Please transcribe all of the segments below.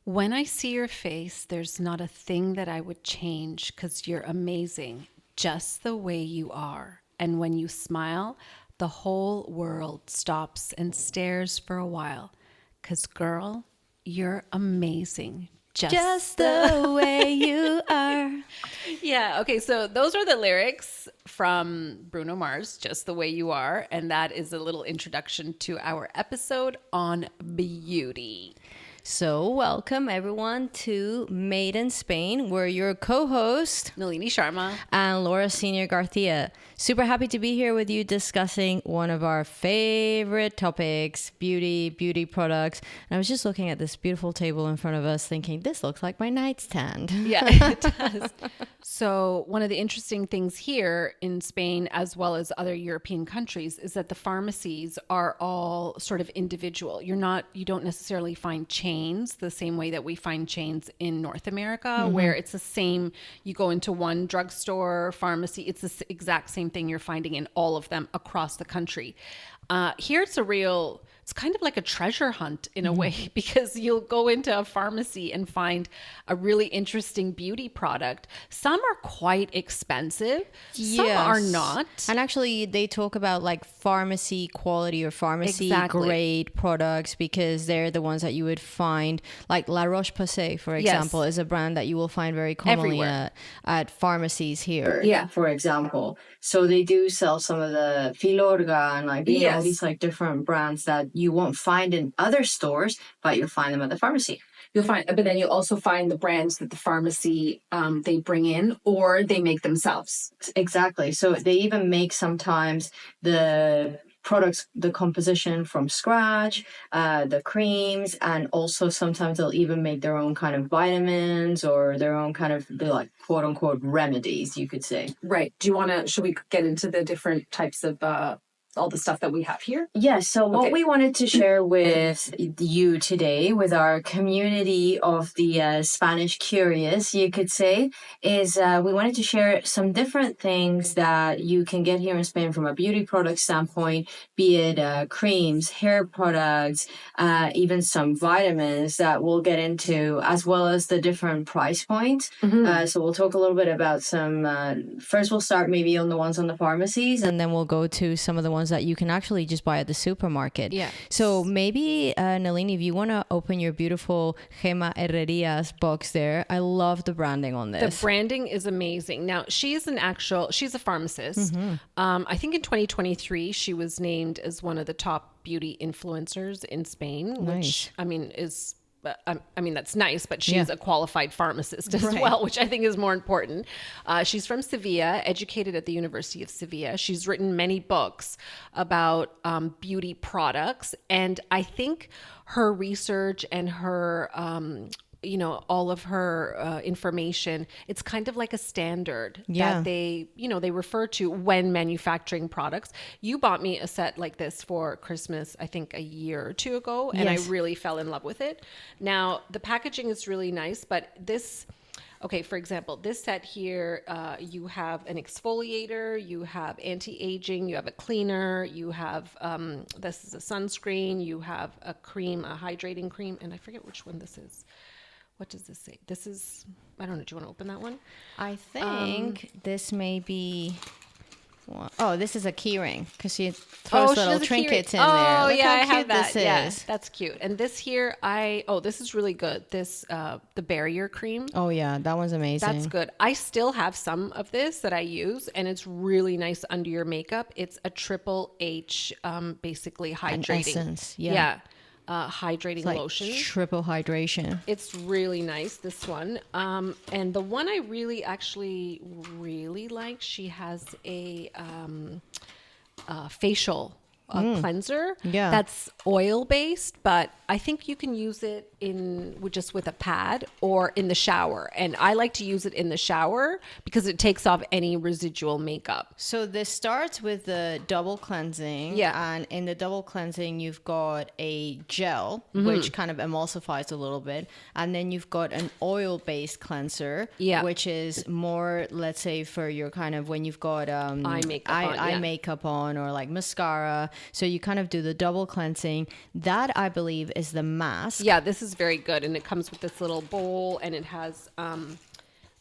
When I see your face, there's not a thing that I would change because you're amazing, just the way you are. And when you smile, the whole world stops and stares for a while. Because, girl, you're amazing, just Just the. the way you are. Yeah, okay, so those are the lyrics from Bruno Mars, Just the Way You Are. And that is a little introduction to our episode on beauty. So, welcome everyone to Made in Spain. We're your co-host, Nalini Sharma. and Laura Senior Garcia. Super happy to be here with you discussing one of our favorite topics, beauty products. And I was just looking at this beautiful table in front of us thinking, this looks like my nightstand. Yeah, it does. So one of the interesting things here in Spain, as well as other European countries, is that the pharmacies are all sort of individual. You don't necessarily find chains the same way that we find chains in North America, where it's the same. You go into one drugstore, pharmacy, it's the exact same thing you're finding in all of them across the country. Here it's kind of like a treasure hunt in a way, because you'll go into a pharmacy and find a really interesting beauty product. Some are quite expensive. Some are Yes. not. And actually, they talk about like pharmacy quality or pharmacy Exactly. grade products because they're the ones that you would find. Like La Roche-Posay, for Yes. example, is a brand that you will find very commonly Everywhere. at pharmacies here. Yeah, for example. So they do sell some of the Filorga and all Yes. these like different brands that you won't find in other stores, but you'll find them at the pharmacy. You'll find, but then you'll also find the brands that the pharmacy they bring in or they make themselves. Exactly. So they even make sometimes the products, the composition from scratch, the creams, and also sometimes they'll even make their own kind of vitamins or their own kind of like quote unquote remedies, you could say. Right. Should we get into the different types of all the stuff that we have here? Yes, so what Okay. we wanted to share with you today, with our community of the Spanish curious, you could say, is we wanted to share some different things that you can get here in Spain from a beauty product standpoint, be it creams, hair products, even some vitamins that we'll get into, as well as the different price points. So we'll talk a little bit about some, first we'll start maybe on the ones on the pharmacies. And then we'll go to some of the ones that you can actually just buy at the supermarket. Yeah. So maybe, Nalini, if you want to open your beautiful Gema Herrerias box there, I love the branding on The this. branding is amazing. Now, she's a pharmacist. I think in 2023, she was named as one of the top beauty influencers in Spain, Nice. which that's nice, but she's Yeah. a qualified pharmacist as Right. well, which I think is more important. She's from Sevilla, educated at the University of Sevilla. She's written many books about beauty products. And I think her research and her all of her information, it's kind of like a standard Yeah. that they refer to when manufacturing products. You bought me a set like this for Christmas, I think a year or two ago, and Yes. I really fell in love with it. Now, the packaging is really nice, but okay, for example, this set here, you have an exfoliator, you have anti-aging, you have a cleaner, you have, this is a sunscreen, you have a cream, a hydrating cream, and I forget which one this is. What does this say? This is, I don't know, do you want to open that one? I think this may be... Oh, this is a key ring because she throws she little does a key trinkets ring. in there. Oh, Look yeah, how I cute have that. this Yeah, is. that's cute. And this here, this is really good. This, the barrier cream. Oh, yeah, that one's amazing. That's good. I still have some of this that I use, and it's really nice under your makeup. It's a triple H, basically An hydrating. essence, yeah. Yeah. Hydrating Like lotion. triple hydration. It's really nice, this one. And the one I really like, she has a facial cleanser. Yeah. That's oil based, but I think you can use it just with a pad or in the shower. And I like to use it in the shower because it takes off any residual makeup. So this starts with the double cleansing. Yeah. And in the double cleansing, you've got a gel, which kind of emulsifies a little bit. And then you've got an oil-based cleanser, Yeah. which is more, let's say, for your kind of when you've got Eye makeup on, eye yeah. makeup on or like mascara. So you kind of do the double cleansing. That, I believe, is the mask. Yeah, this is very good. And it comes with this little bowl, and it has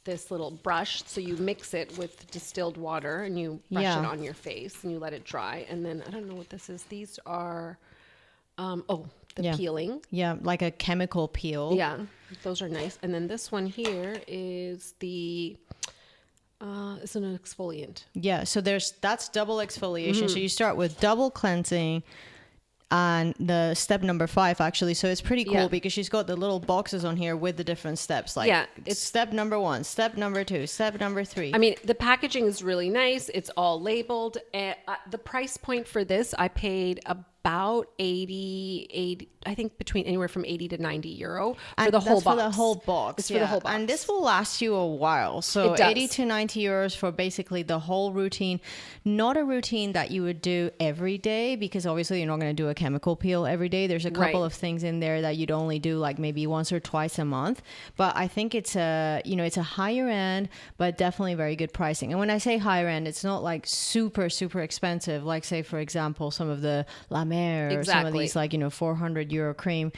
this little brush. So you mix it with distilled water, and you brush it on your face, and you let it dry. And then, I don't know what this is. These are, peeling. Yeah, like a chemical peel. Yeah, those are nice. And then this one here is it's an exfoliant. Yeah, so that's double exfoliation. So you start with double cleansing and the step number 5 actually. So it's pretty cool because she's got the little boxes on here with the different steps. Like it's step number 1, step number 2, step number 3. I mean, the packaging is really nice. It's all labeled. The price point for this, I paid about 80, I think between anywhere from 80 to 90 euro for the whole box. For the whole box. It's for the whole box. And this will last you a while. So 80 to 90 euros for basically the whole routine. Not a routine that you would do every day, because obviously you're not going to do a chemical peel every day. There's a couple of things in there that you'd only do like maybe once or twice a month. But I think it's it's a higher end, but definitely very good pricing. And when I say higher end, it's not like super, super expensive. Like say, for example, some of the La Mer or some of these like, 400 euro cream.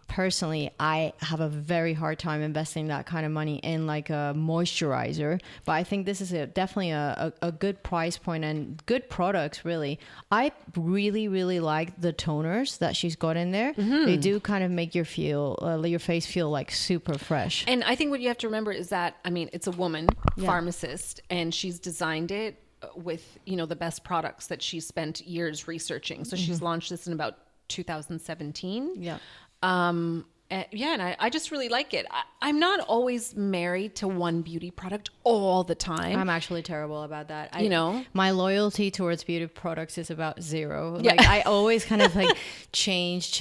Personally, I have a very hard time investing that kind of money in like a moisturizer, but I think this is definitely a good price point and good products, really. I really, really like the toners that she's got in there. They do kind of make your face feel like super fresh. And I think what you have to remember is that, I mean, it's a woman pharmacist, and she's designed it with, the best products that she spent years researching. So she's launched this in about 2017. Yeah. And I just really like it. I'm not always married to one beauty product all the time. I'm actually terrible about that. My loyalty towards beauty products is about 0. Like I always kind of like change.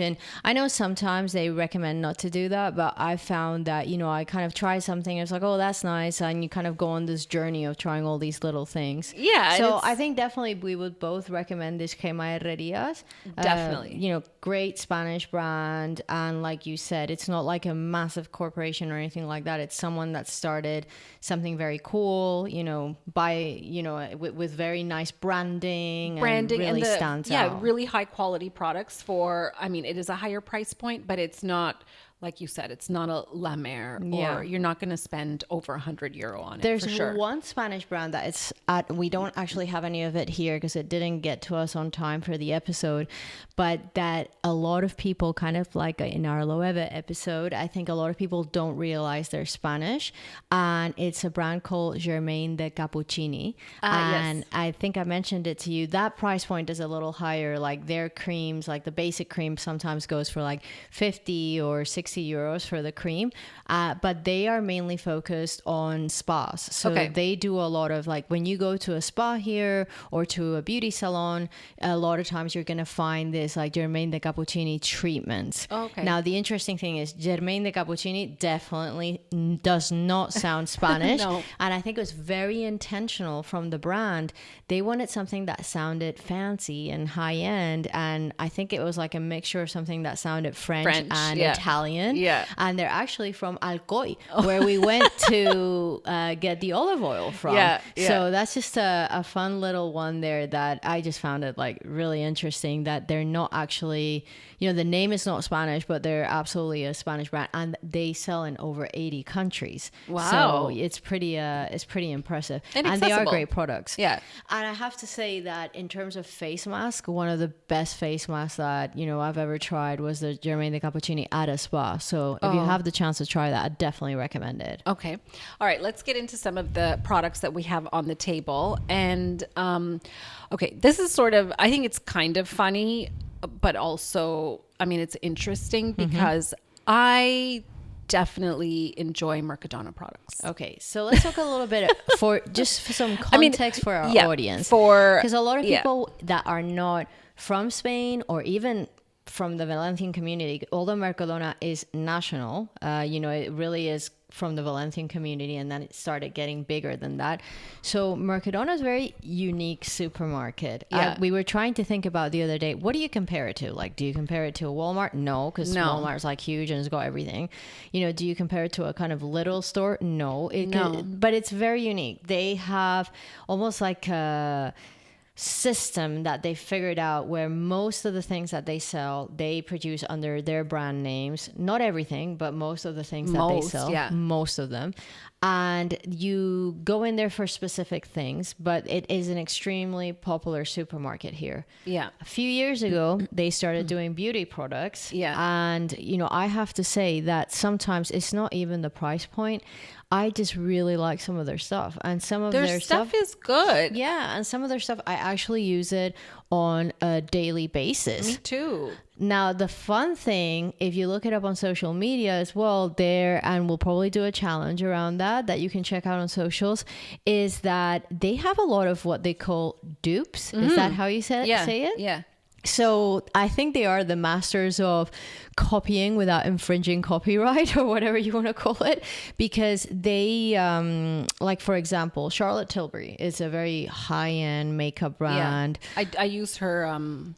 And I know sometimes they recommend not to do that, but I found that, I kind of try something. It's like, oh, that's nice. And you kind of go on this journey of trying all these little things. Yeah. So I think definitely we would both recommend this Crema Herrerias. Definitely. Great Spanish brand. And like you said, it's not like a massive corporation or anything like that. It's someone that started something very cool, with very nice branding and really stands out. Yeah, really high quality products it is a higher price point, but it's not, like you said, it's not a La Mer, or you're not going to spend over 100 euro on it. There's for sure. one Spanish brand that it's we don't actually have any of it here because it didn't get to us on time for the episode, but that a lot of people kind of like in our Loewe episode, I think a lot of people don't realize they're Spanish, and it's a brand called Germain de Cappuccini. And I think I mentioned it to you. That price point is a little higher. Like their creams, like the basic cream sometimes goes for like 50 or 60 euros for the cream, but they are mainly focused on spas. So they do a lot of like when you go to a spa here or to a beauty salon, a lot of times you're going to find this like Germain de Cappuccini treatments. Now the interesting thing is Germain de Cappuccini definitely does not sound Spanish. No. And I think it was very intentional from the brand. They wanted something that sounded fancy and high end, and I think it was like a mixture of something that sounded French and Italian. Yeah. And they're actually from Alcoy, where we went to get the olive oil from. Yeah. So that's just a fun little one there that I just found it like really interesting that they're not actually, the name is not Spanish, but they're absolutely a Spanish brand, and they sell in over 80 countries. Wow. So it's pretty impressive. And they are accessible. great products. Yeah. And I have to say that in terms of face mask, one of the best face masks that, I've ever tried was the Germain de Cappuccini at a spa. So if you have the chance to try that, I definitely recommend it. Okay. All right. Let's get into some of the products that we have on the table. And, this is I think it's kind of funny, but also, it's interesting because I definitely enjoy Mercadona products. Okay, so let's talk a little bit for some context for our audience. Because a lot of people that are not from Spain or even from the Valencian community, although Mercadona is national, it really is from the Valencian community, and then it started getting bigger than that. So Mercadona is a very unique supermarket. We were trying to think about the other day, what do you compare it to? Like, do you compare it to a Walmart? No, because Walmart's like huge and it's got everything. Do you compare it to a kind of little store? No. But it's very unique. They have almost like system that they figured out where most of the things that they sell, they produce under their brand names. Not everything, but most of the things that they sell, most of them. And you go in there for specific things, but it is an extremely popular supermarket here. Yeah. A few years ago, they started doing beauty products. Yeah. And, you know, I have to say that sometimes it's not even the price point. I just really like some of their stuff, and some of their stuff is good. Yeah, and some of their stuff, I actually use it on a daily basis. Me too. Now, the fun thing, if you look it up on social media as well, there, and we'll probably do a challenge around that you can check out on socials, is that they have a lot of what they call dupes. Is that how you say it? Yeah. So I think they are the masters of copying without infringing copyright, or whatever you want to call it, because they, like, for example, Charlotte Tilbury is a very high-end makeup brand. Yeah. I use her,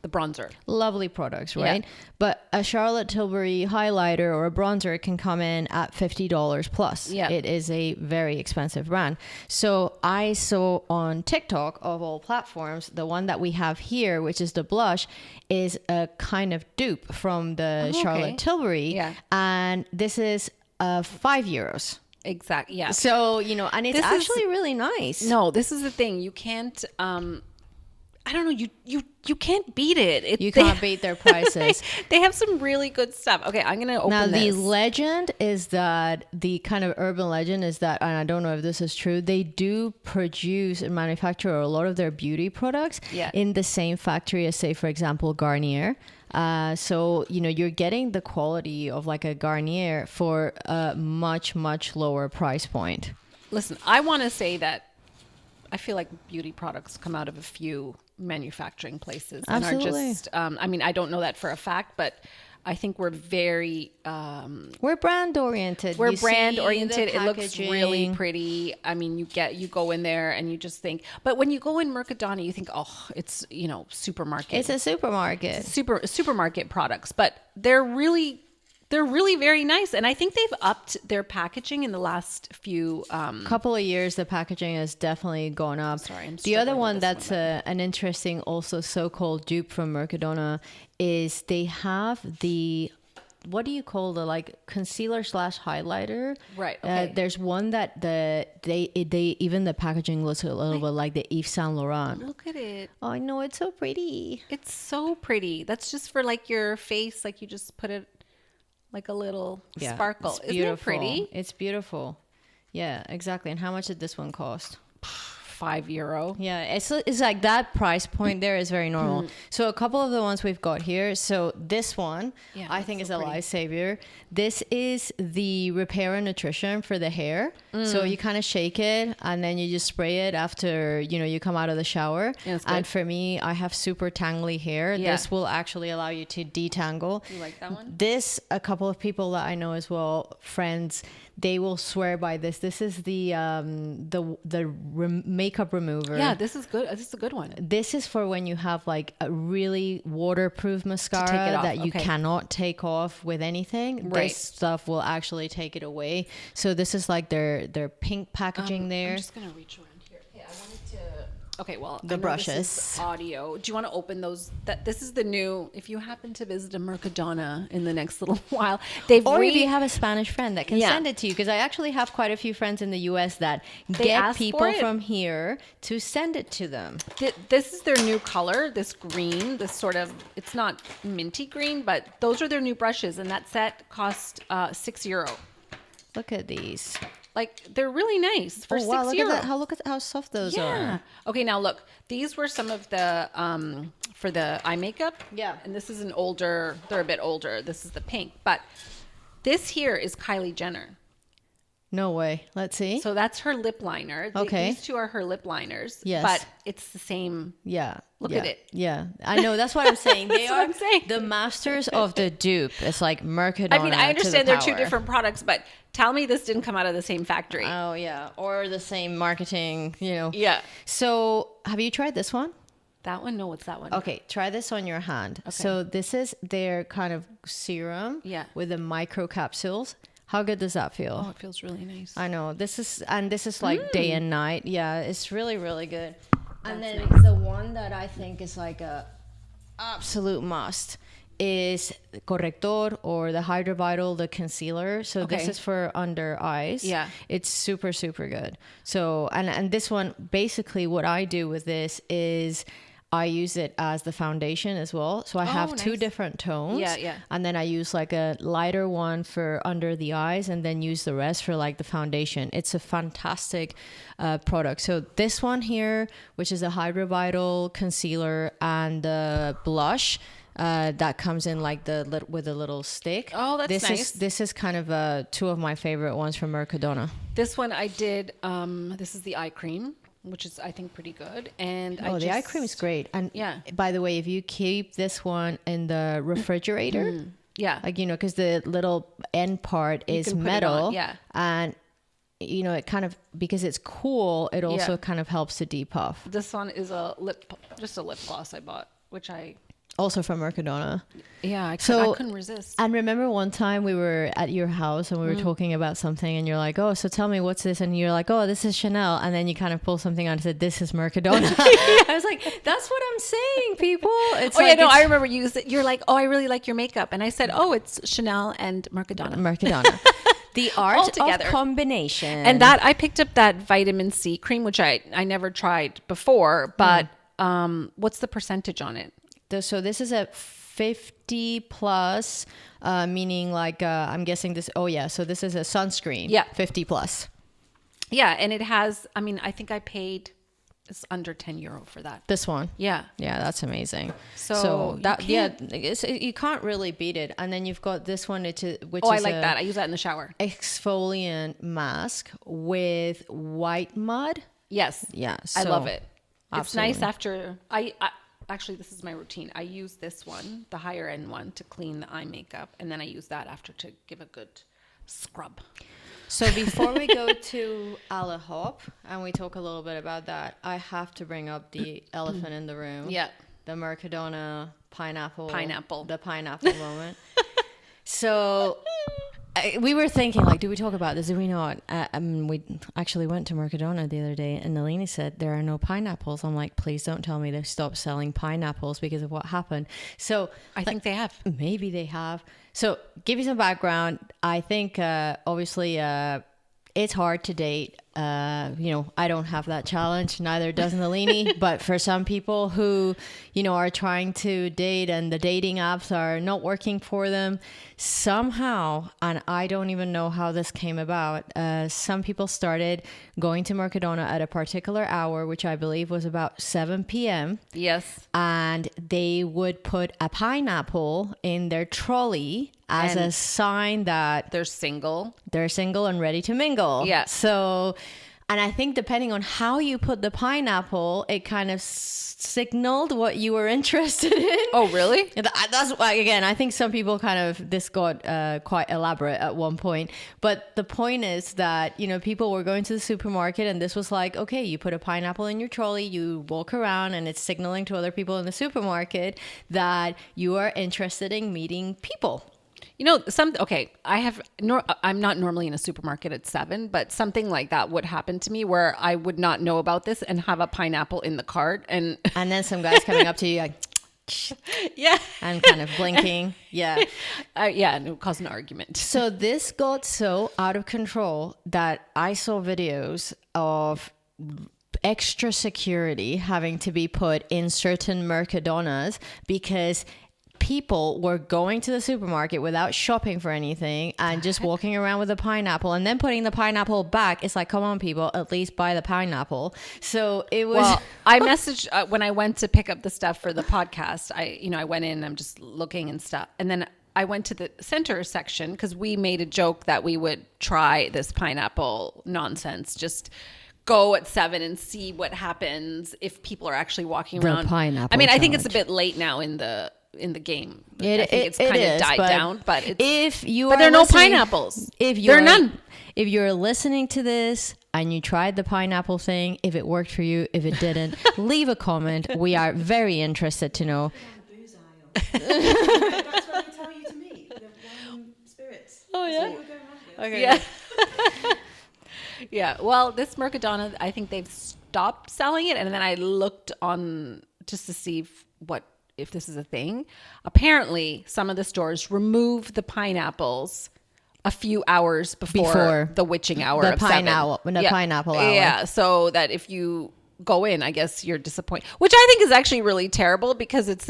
the bronzer. Lovely products, right? Yeah. But a Charlotte Tilbury highlighter or a bronzer can come in at $50 plus. Yeah. It is a very expensive brand. So I saw on TikTok, of all platforms, the one that we have here, which is the blush, is a kind of dupe from the Charlotte Tilbury. Yeah. And this is €5. Exactly. Yeah. So, you know, and it's actually really nice. No, this is the thing. You can't, I don't know. You can't beat it. You can't beat their prices. They have some really good stuff. Okay, I'm gonna open now, this. The legend is that, the kind of urban legend is that, and I don't know if this is true, they do produce and manufacture a lot of their beauty products in the same factory as, say, for example, Garnier. So, you know, you're getting the quality of like a Garnier for a much, much lower price point. Listen, I want to say that I feel like beauty products come out of a few manufacturing places. Absolutely. And are just, I mean, I don't know that for a fact, but I think we're very... we're brand oriented. We're brand oriented. It looks really pretty. I mean, you go in there and you just think... But when you go in Mercadona, you think, oh, it's, you know, supermarket. It's a supermarket. It's supermarket products. But they're really very nice. And I think they've upped their packaging in the last few... couple of years. The packaging has definitely gone up. The other one that's an interesting also so-called dupe from Mercadona is they have the... What do you call the like concealer / highlighter? Right. Okay. There's one that they even the packaging looks a little bit like the Yves Saint Laurent. Look at it. Oh, I know, it's so pretty. It's so pretty. That's just for like your face. Like you just put it like a little sparkle. It's beautiful. Isn't it pretty? It's beautiful. Yeah, exactly. And how much did this one cost? €5. Yeah, it's like that price point there is very normal. So a couple of the ones we've got here. So this one, I think is a lifesaver. This is the Repair and Nutrition for the hair. So you kind of shake it and then you just spray it after, you know, you come out of the shower. Yeah, and for me, I have super tangly hair. Yeah. This will actually allow you to detangle. You like that one? This, a couple of people that I know as well, friends, they will swear by this. This is the makeup remover. Yeah, this is good. This is a good one. This is for when you have like a really waterproof mascara that you cannot take off with anything. Right. This stuff will actually take it away. So this is like their pink packaging there. I'm just gonna reach around here. Yeah, I wanted to. Okay, well, the brushes. This is audio. Do you want to open those? This is the new. If you happen to visit a Mercadona in the next little while, if you have a Spanish friend that can send it to you, because I actually have quite a few friends in the U.S. that get people from here to send it to them. This is their new color. This green. This sort of. It's not minty green, but those are their new brushes, and that set cost €6. Look at these. Like, they're really nice for €6. Look at how soft those are. Okay, now look. These were some of the for the eye makeup. Yeah. And this is an older. They're a bit older. This is the pink, but this here is Kylie Jenner. No way. Let's see. So that's her lip liner. Okay. These two are her lip liners. Yes. But it's the same. Yeah. Look at it. Yeah. I know. That's what I'm saying. They are the masters of the dupe. It's like Mercadona. I mean, I understand they're two different products, but tell me this didn't come out of the same factory. Oh, yeah. Or the same marketing, you know. Yeah. So have you tried this one? That one? No, what's that one? Okay, try this on your hand. Okay. So this is their kind of serum with the micro capsules. How good does that feel? Oh, it feels really nice. I know. This is like day and night. Yeah, it's really, really good. And That's then nice. the one that I think is like a absolute must is corrector or the Hydrovital, the concealer. So this Okay. is for under eyes. Yeah. It's super, super good. So, and this one, basically what I do with this is I use it as the foundation as well. So I have two nice. different tones. Yeah, yeah. And then I use like a lighter one for under the eyes and then use the rest for like the foundation. It's a fantastic product. So this one here, which is a Hydrovital concealer and the blush, that comes in like with a little stick. Oh, that's this nice. This is kind of two of my favorite ones from Mercadona. This one I did. This is the eye cream, which is I think pretty good. And The eye cream is great. And Yeah. by the way, if you keep this one in the refrigerator, yeah, like, because the little end part is can put it metal. on, yeah. And, it kind of, because it's cool, it also Yeah. kind of helps to depuff. this one is just a lip gloss I bought, which Also from Mercadona. I So- couldn't resist. And remember one time we were at your house and we were talking about something and you're like, oh, so tell me what's this? And you're like, oh, this is Chanel. And then you kind of pull something out and said, this is Mercadona. I was like, that's what I'm saying, people. It's I remember you're like, oh, I really like your makeup, and I said, oh, it's Chanel and Mercadona. Mercadona. The art of together. combination. And that I picked up that vitamin C cream, which I never tried before, but what's the percentage on it? So this is a 50 plus, meaning like, I'm guessing this. Oh yeah. So this is a sunscreen. Yeah. 50 plus. Yeah, and it has. I mean, I think I paid it's under €10 for that. This one. Yeah. Yeah, that's amazing. So that you you can't really beat it. And then you've got this one, which Oh, is I like that. I use that in the shower. exfoliant mask with white mud. Yes. Yeah, I so- love it. It's nice Absolutely. after I actually this is my routine. I use this one, the higher end one, to clean the eye makeup, and then I use that after to give a good scrub. So before we go to Alle Hop and we talk a little bit about that, I have to bring up the elephant in the room. Yeah. The Mercadona pineapple. Pineapple. The pineapple moment. So we were thinking, like, do we talk about this? Do we not? We actually went to Mercadona the other day and Nalini said there are no pineapples. I'm like, please don't tell me they've stopped selling pineapples because of what happened. So I think they have. maybe they have. So give you some background. I think obviously it's hard to date. I don't have that challenge. Neither does Nalini. But for some people who, are trying to date and the dating apps are not working for them, somehow, and I don't even know how this came about, some people started going to Mercadona at a particular hour, which I believe was about 7 p.m. Yes. And they would put a pineapple in their trolley as a And- sign that They're single. they're single and ready to mingle. Yeah. So, and I think depending on how you put the pineapple, it kind of signaled what you were interested in. Oh, really? That's why, again, I think some people this got quite elaborate at one point. But the point is that, people were going to the supermarket and this was like, okay, you put a pineapple in your trolley, you walk around and it's signaling to other people in the supermarket that you are interested in meeting people. I'm not normally in a supermarket at 7, but something like that would happen to me where I would not know about this and have a pineapple in the cart. And And then some guys coming up to you like, yeah. and kind of blinking. Yeah. And it would cause an argument. So this got so out of control that I saw videos of extra security having to be put in certain Mercadonas because people were going to the supermarket without shopping for anything and just walking around with a pineapple and then putting the pineapple back. It's like, come on, people, at least buy the pineapple. So it was... Well, I messaged when I went to pick up the stuff for the podcast. I went in, I'm just looking and stuff. And then I went to the center section because we made a joke that we would try this pineapple nonsense. Just go at 7 and see what happens if people are actually walking The around. pineapple I mean, I think it's a challenge. bit late now in the game. I It think it's kind of is, died but down, but it's, but there are no pineapples. There are none. If you're listening to this and you tried the pineapple thing, if it worked for you, if it didn't, leave a comment. We are very interested to know. That's what they tell you to me. The wine spirits. Oh, yeah? So Okay. Yeah. Yeah. Well, this Mercadona, I think they've stopped stopped selling it. And then I looked on just to see if this is a thing. Apparently, some of the stores remove the pineapples a few hours before the witching hour the of pineapple, 7. the pineapple hour. Yeah, so that if you go in, I guess you're disappointed, which I think is actually really terrible because it's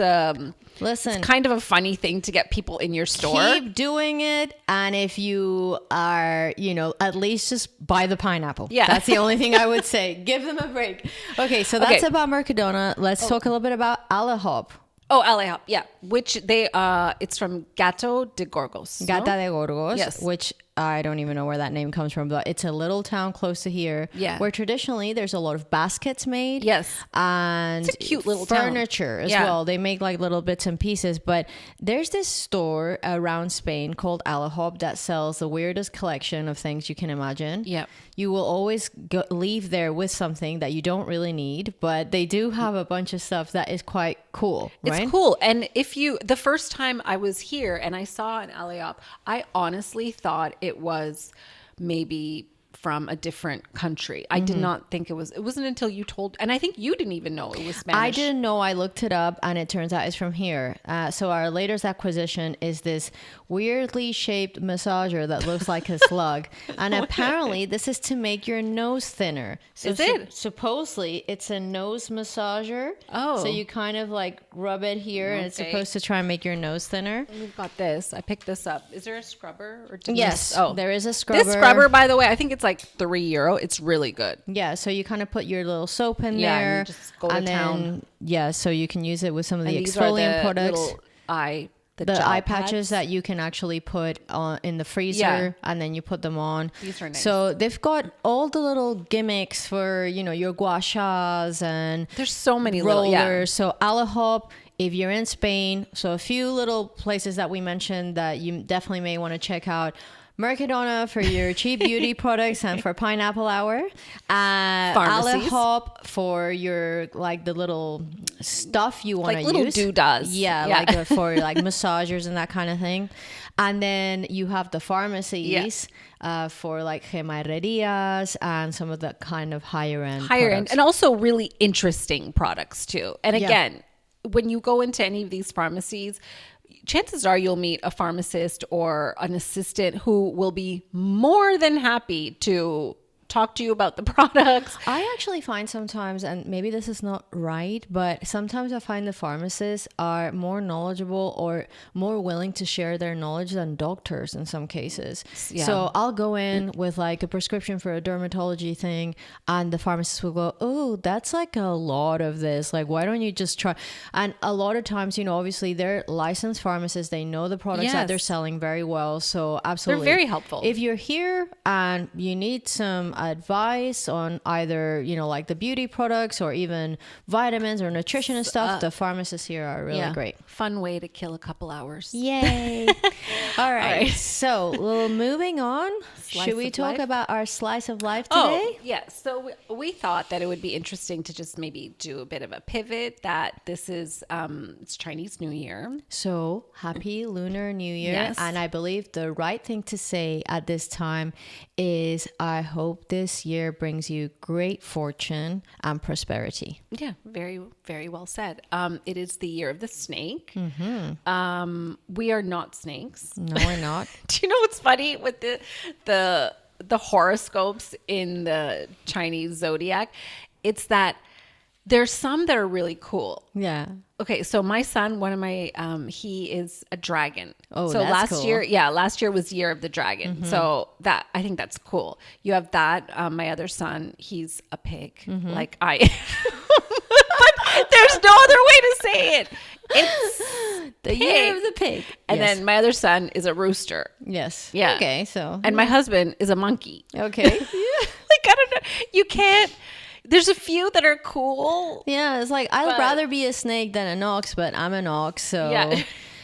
Listen, it's kind of a funny thing to get people in your store. keep doing it, and if you are, at least just buy the pineapple. Yeah. That's the only thing I would say. Give them a break. Okay, so that's about Mercadona. Let's talk a little bit about Alahop. Oh, Alehop, yeah. Which it's from Gato de Gorgos. Gata de Gorgos, Yes. which I don't even know where that name comes from, but it's a little town close to here. Yeah. Where traditionally there's a lot of baskets made. Yes. And It's a cute little town. furniture as Yeah. well. They make like little bits and pieces. But there's this store around Spain called Alahop that sells the weirdest collection of things you can imagine. Yep. You will always leave there with something that you don't really need, but they do have a bunch of stuff that is quite cool, right? It's cool. And the first time I was here and I saw an Alehop, I honestly thought it was maybe from a different country. I did not think it wasn't until you told, and I think you didn't even know it was Spanish. I didn't know. I looked it up, and it turns out it's from here. So our latest acquisition is this weirdly shaped massager that looks like a slug, and apparently this is to make your nose thinner. So Is it? Supposedly it's a nose massager. Oh. So you kind of like rub it here, and it's supposed to try and make your nose thinner. We've got this. I picked this up. Is there a scrubber? Or Yes. Oh, there is a scrubber. this scrubber, by the way, I think it's like €3. It's really good. Yeah, so you kind of put your little soap in Yeah, there, and just go to town. Yeah, so you can use it with some of the And these are exfoliant the products. little the The gel eye pads. patches that you can actually put on in the freezer, Yeah. and then you put them on. These are nice. So they've got all the little gimmicks for your gua shas and There's so many rollers. little, So Alahop, if you're in Spain, so a few little places that we mentioned that you definitely may want to check out. Mercadona for your cheap beauty products and for Pineapple Hour. Pharmacies. Alahop for your the little stuff you want to Like little use. doodads. Yeah, Yeah. like for massagers and that kind of thing. And then you have the pharmacies for like gemarrerias and some of the kind of higher end products. and also really interesting products too. And Yeah. again, when you go into any of these pharmacies, chances are you'll meet a pharmacist or an assistant who will be more than happy to talk to you about the products. I actually find sometimes, and maybe this is not right, but sometimes I find the pharmacists are more knowledgeable or more willing to share their knowledge than doctors in some cases. Yeah. So I'll go in with like a prescription for a dermatology thing, and the pharmacist will go, "Oh, that's like a lot of this. Like, why don't you just try?" And a lot of times, obviously they're licensed pharmacists. They know the products that Yes. they're selling very well. So absolutely. very helpful. If you're here and you need some advice on either like the beauty products or even vitamins or nutrition and stuff, the pharmacists here are really great. Fun way to kill a couple hours. Yay. All right, so moving on, should we of talk life? about our slice of life today? Oh, yeah. So we thought that it would be interesting to just maybe do a bit of a pivot, that this is it's Chinese New Year. So happy Lunar New Year. Yes. And I believe the right thing to say at this time is I hope this year brings you great fortune and prosperity. Yeah, very, very well said. It is the year of the snake. We are not snakes. No, we're not. Do you know what's funny with the horoscopes in the Chinese zodiac? It's that there's some that are really cool. Yeah. Okay, so my son, one of my, he is a dragon. Oh, so that's last cool. last year was Year of the Dragon. So I think that's cool. You have that. My other son, he's a pig, like I. But there's no other way to say it. It's The year of the pig. And Yes. then my other son is a rooster. Yes. Yeah. Okay, so. And my husband is a monkey. Okay. Like, I don't know. You can't. There's a few that are cool. Yeah, it's like I'd But- rather be a snake than an ox, but I'm an ox, so Yeah.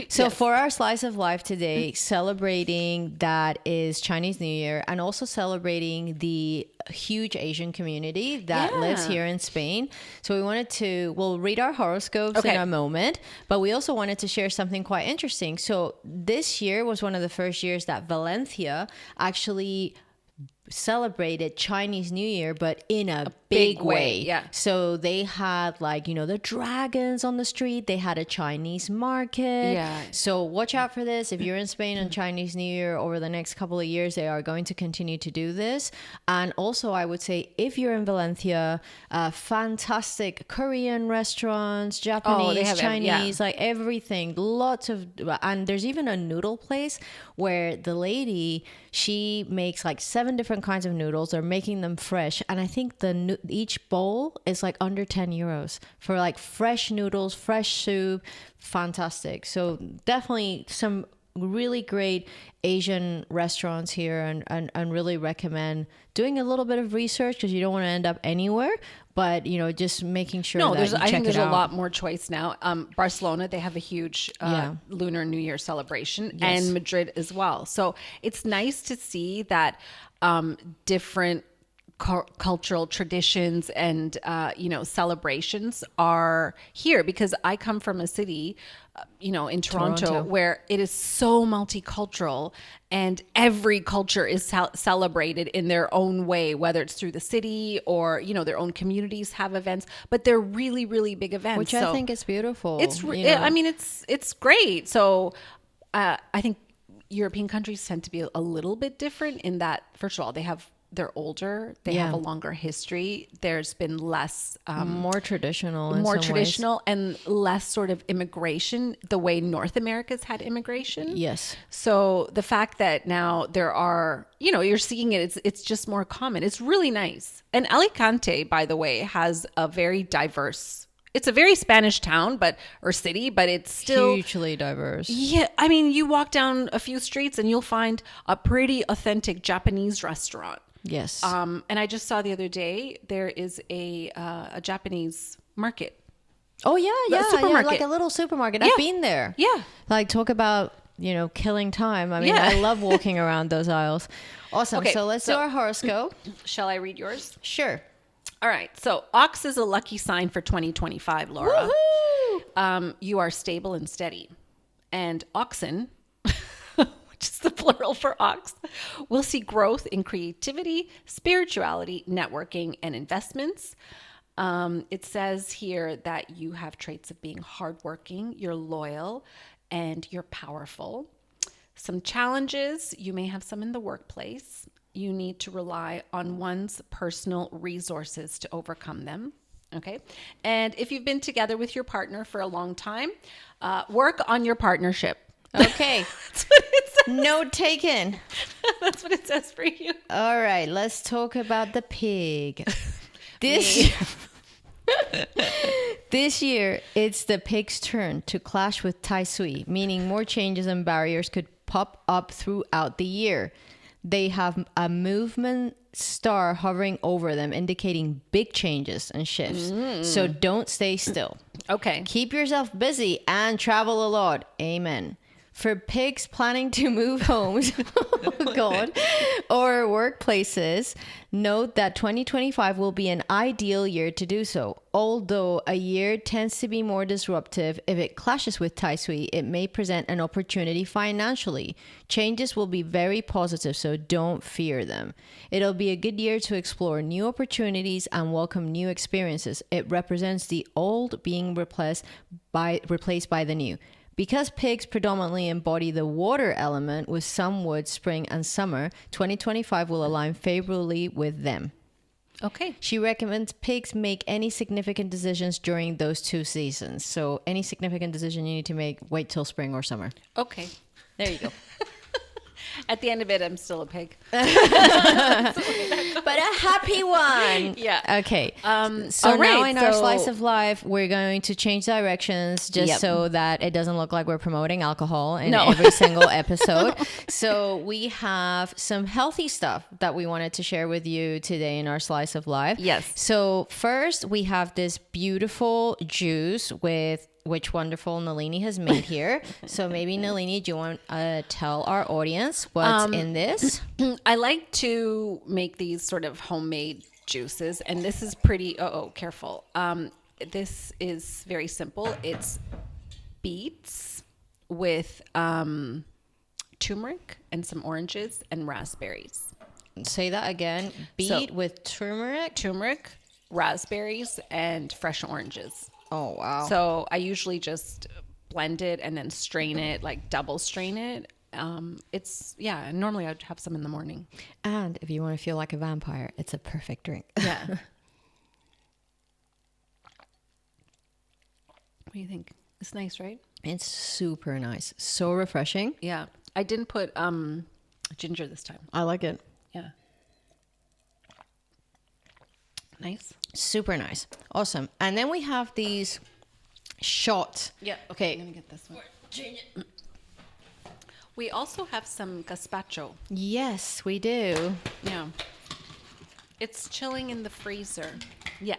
So Yes. for our slice of life today, celebrating that is Chinese New Year and also celebrating the huge Asian community that Yeah. lives here in Spain. So we'll read our horoscopes Okay. in a moment, but we also wanted to share something quite interesting. So this year was one of the first years that Valencia actually celebrated Chinese New Year, but in a big way. Yeah. So they had like, the dragons on the street. They had a Chinese market. Yeah. So watch out for this. If you're in Spain on Chinese New Year over the next couple of years, they are going to continue to do this. And also I would say if you're in Valencia, fantastic Korean restaurants, Japanese, Chinese, like everything, lots of, and there's even a noodle place where the lady, she makes like 7 different kinds of noodles. They're making them fresh. And I think each bowl is like under 10 euros for like fresh noodles, fresh soup. Fantastic. So definitely some really great Asian restaurants here, and really recommend doing a little bit of research because you don't want to end up anywhere, but just making sure that you check I think there's it out. a lot more choice now. Barcelona, they have a huge Lunar New Year celebration, and Madrid as well. So it's nice to see that different cultural traditions and celebrations are here, because I come from a city in Toronto where it is so multicultural, and every culture is celebrated in their own way, whether it's through the city or their own communities have events, but they're really, really big events, which I think is beautiful. I mean it's great. So I think European countries tend to be a little bit different in that, first of all, they're older. They have a longer history. There's been less more traditional and less sort of immigration, the way North America's had immigration. Yes. So the fact that now there are, you're seeing it's just more common. It's really nice. And Alicante, by the way, has a very diverse. It's a very Spanish town, or city, but it's still hugely diverse. Yeah, I mean, you walk down a few streets and you'll find a pretty authentic Japanese restaurant. Yes. And I just saw the other day there is a Japanese market. Oh yeah, supermarket. like a little supermarket. I've been there. Yeah. Like talk about killing time. I mean, I love walking around those aisles. Awesome. Okay, So let's do our horoscope. Shall I read yours? Sure. All right. So ox is a lucky sign for 2025, Laura. Woohoo! You are stable and steady. And oxen, which is the plural for ox, will see growth in creativity, spirituality, networking, and investments. It says here that you have traits of being hardworking, you're loyal, and you're powerful. Some challenges, you may have some in the workplace. You need to rely on one's personal resources to overcome them. Okay. And if you've been together with your partner for a long time, work on your partnership. Okay. That's what it says. Note taken. That's what it says for you. All right. Let's talk about the pig. This year, it's the pig's turn to clash with Tai Sui, meaning more changes and barriers could pop up throughout the year. They have a movement star hovering over them, indicating big changes and shifts. So don't stay still. Okay. Keep yourself busy and travel a lot. Amen. For pigs planning to move homes, oh God, or workplaces, note that 2025 will be an ideal year to do so. Although a year tends to be more disruptive, if it clashes with Tai Sui, it may present an opportunity financially. Changes will be very positive, so don't fear them. It'll be a good year to explore new opportunities and welcome new experiences. It represents the old being replaced by the new. Because pigs predominantly embody the water element with some wood, spring, and summer, 2025 will align favorably with them. Okay. She recommends pigs make any significant decisions during those 2 seasons. So any significant decision you need to make, wait till spring or summer. Okay. There you go. At the end of it, I'm still a pig. But a happy one. Yeah. Okay. So now in our slice of life, we're going to change directions just so that it doesn't look like we're promoting alcohol in every single episode. So we have some healthy stuff that we wanted to share with you today in our slice of life. Yes. So first, we have this beautiful juice with which wonderful Nalini has made here. So maybe Nalini, do you want to tell our audience what's in this? I like to make these sort of homemade juices, and this is pretty, careful. This is very simple. It's beets with turmeric and some oranges and raspberries. Say that again. Beet with turmeric, raspberries, and fresh oranges. Oh, wow. So I usually just blend it and then strain it, like double strain it. Normally I'd have some in the morning. And if you want to feel like a vampire, it's a perfect drink. Yeah. What do you think? It's nice, right? It's super nice. So refreshing. Yeah. I didn't put ginger this time. I like it. Yeah. Nice. Super nice. Awesome. And then we have these shots. Yeah. Okay. I'm going to get this one. We also have some gazpacho. Yes, we do. Yeah. It's chilling in the freezer. Yeah.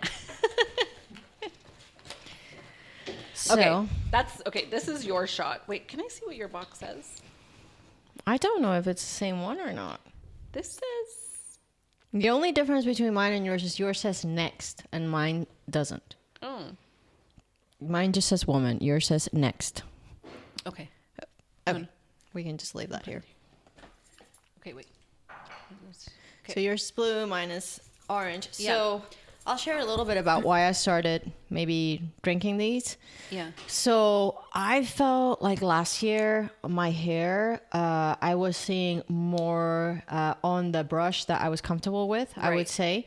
So, Okay, this is your shot. Wait, can I see what your box says? I don't know if it's the same one or not. This says... The only difference between mine and yours is yours says next and mine doesn't. Oh. Mine just says woman. Yours says next. Okay. Okay. We can just leave that here. Okay, wait. Okay. So yours is blue, mine is orange. Yeah. So I'll share a little bit about why I started maybe drinking these. Yeah. So I felt like last year, my hair, I was seeing more on the brush that I was comfortable with, I would Right. say.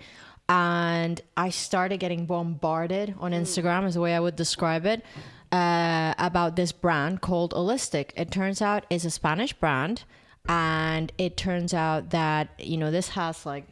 And I started getting bombarded on Instagram, is the way I would describe it, about this brand called Holistic. It turns out it's a Spanish brand. And it turns out that, this has like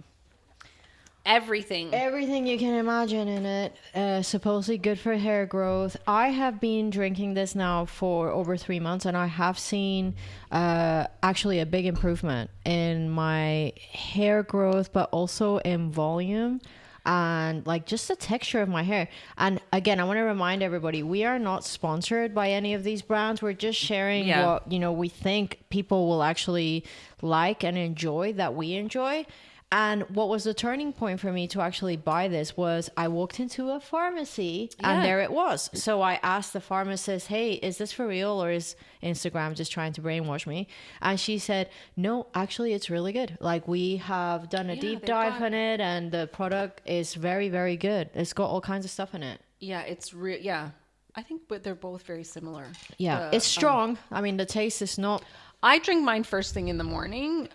Everything. everything you can imagine in it. Supposedly good for hair growth. I have been drinking this now for over 3 months, and I have seen actually a big improvement in my hair growth, but also in volume and like just the texture of my hair. And again, I want to remind everybody, we are not sponsored by any of these brands. We're just sharing what we think people will actually like and enjoy, that we enjoy. And what was the turning point for me to actually buy this was I walked into a pharmacy and there it was. So I asked the pharmacist, hey, is this for real or is Instagram just trying to brainwash me? And she said, no, actually, it's really good. Like we have done a deep dive on it and the product is very, very good. It's got all kinds of stuff in it. Yeah, it's real. Yeah. I think but they're both very similar. Yeah, it's strong. I mean, the taste is not... I drink mine first thing in the morning.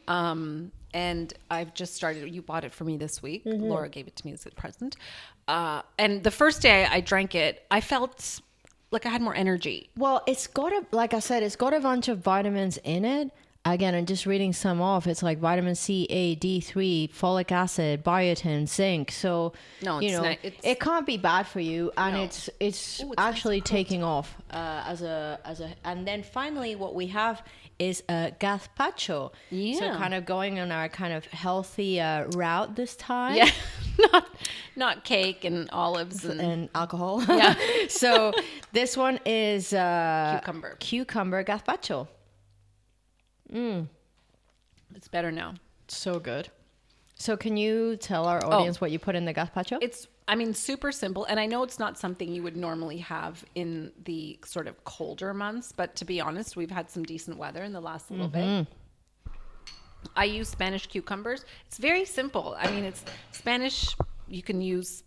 And I've just started. You bought it for me this week. Laura gave it to me as a present. And the first day I drank it, I felt like I had more energy. Well, it's got like I said, it's got a bunch of vitamins in it. Again, I'm just reading some off. It's like vitamin C, A, D3, folic acid, biotin, zinc. So, No, it's it can't be bad for you. And No. it's actually taking off as a. And then finally, what we have is a gazpacho. Yeah. So kind of going on our kind of healthy route this time. Yeah, not cake and olives And alcohol. Yeah. So this one is cucumber gazpacho. It's better now. So good. So can you tell our audience what you put in the gazpacho? It's super simple, and I know it's not something you would normally have in the sort of colder months, but to be honest, we've had some decent weather in the last little bit. I use Spanish cucumbers. It's very simple. I mean, it's Spanish. You can use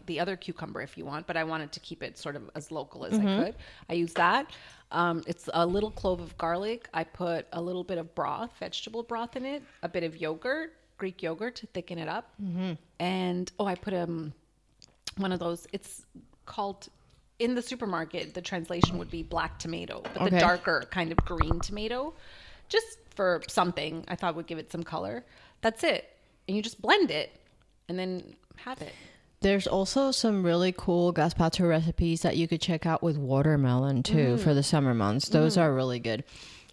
the other cucumber if you want, but I wanted to keep it sort of as local as I could. I use that. It's a little clove of garlic. I put a little bit of broth, vegetable broth in it, a bit of yogurt, Greek yogurt to thicken it up. And, I put one of those, it's called, in the supermarket, the translation would be black tomato, but the darker kind of green tomato, just for something I thought would give it some color. That's it. And you just blend it and then have it. There's also some really cool gazpacho recipes that you could check out with watermelon too for the summer months. Those are really good.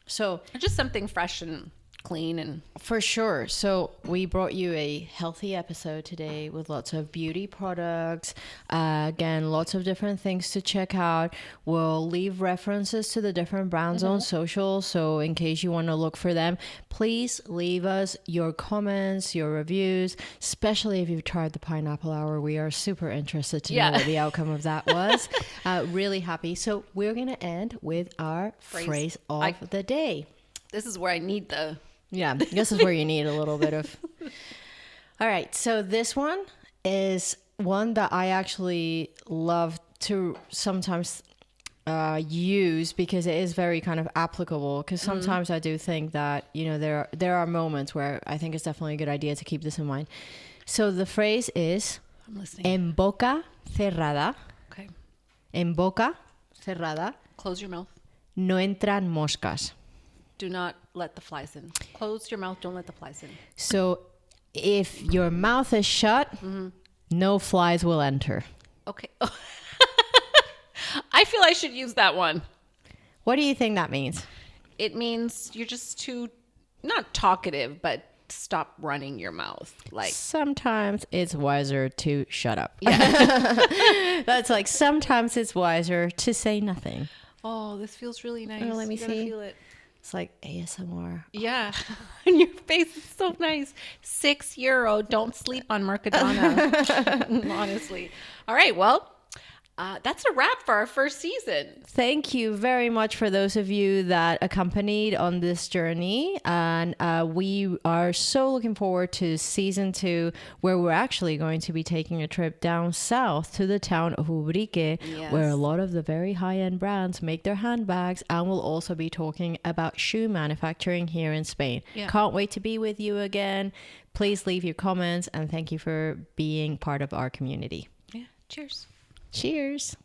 So Just something fresh and clean and for sure. So we brought you a healthy episode today with lots of beauty products. Again, lots of different things to check out. We'll leave references to the different brands on social. So in case you want to look for them, please leave us your comments, your reviews, especially if you've tried the pineapple hour. We are super interested to know what the outcome of that was. Really happy. So we're going to end with our phrase of the day. this is where I need the... Yeah, this is where you need a little bit of All right. So this one is one that I actually love to sometimes use because it is very kind of applicable. Because sometimes I do think that, there are moments where I think it's definitely a good idea to keep this in mind. So the phrase is I'm listening. en boca cerrada. Okay. En boca cerrada Close your mouth. no entran moscas. Do not let the flies in. Close your mouth. Don't let the flies in. So if your mouth is shut, no flies will enter. Okay. I feel I should use that one. What do you think that means? It means you're just too, not talkative, but stop running your mouth. Like, Sometimes it's wiser to shut up. Yeah. That's like sometimes it's wiser to say nothing. oh, this feels really nice. Oh, let me You gotta see. feel it. It's like ASMR. Yeah. And your face is so nice. €6. Don't sleep on Mercadona. Honestly. All right. Well, that's a wrap for our first season. Thank you very much for those of you that accompanied on this journey. And we are so looking forward to season 2, where we're actually going to be taking a trip down south to the town of Ubrique, where a lot of the very high-end brands make their handbags. And we'll also be talking about shoe manufacturing here in Spain. Yeah. Can't wait to be with you again. Please leave your comments, and thank you for being part of our community. Yeah. Cheers. Cheers.